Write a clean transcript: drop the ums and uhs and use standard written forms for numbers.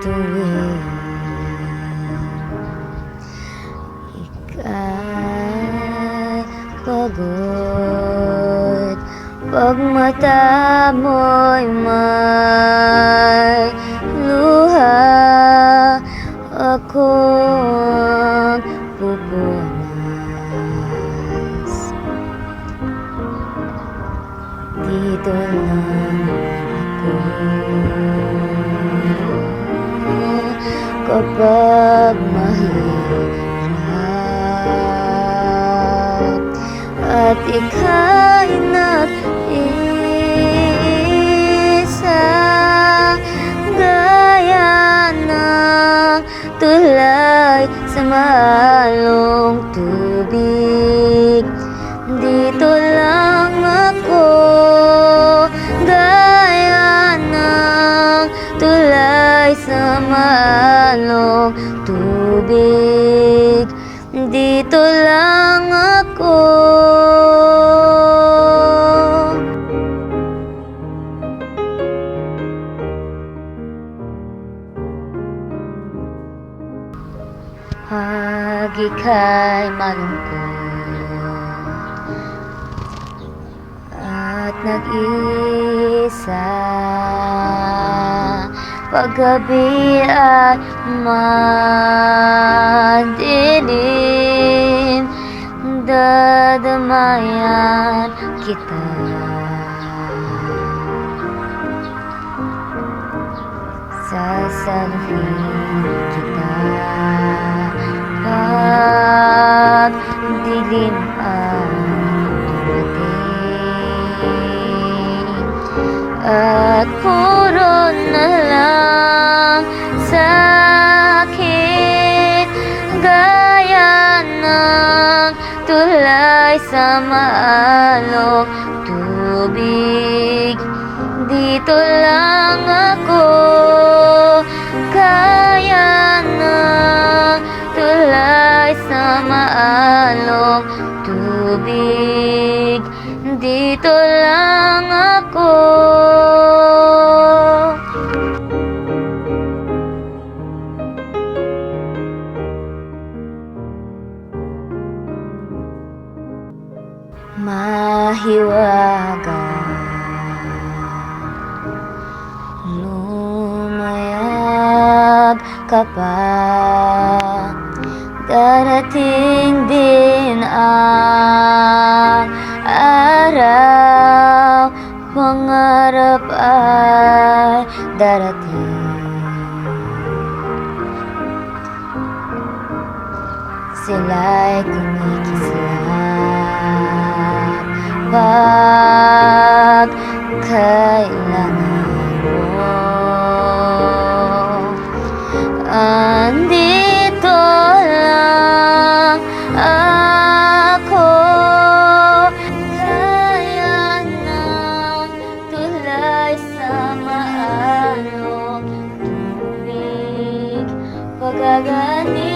tuwing ika'y pagod, pag mata mo'y may luha, akong pupunas. Dito lang ako kapag mahirap at ika'y nag-isa, gaya ng tulay sa maalong tubig. Dito lang ako, gaya ng tulay sa maalong tubig. Dito lang ako. Pag ika'y malungkot at nag-isa, pag gabi ay madilim, dadamayan kita. Sasaluhin kita pag dilim ang dumating, at puro na lang sa'kin, gaya ng tulay sa maalong tubig. Dito lang ako, gaya ng tulay sa maalong tubig. Dito lang ako. Mahiwaga, lumayag ka pa, darating din ang araw, pangarap ay darating. Sila'y kumikislap pag kailangan mo. Andito lang ako, gaya ng tulay sa maalong tubig. Pagagani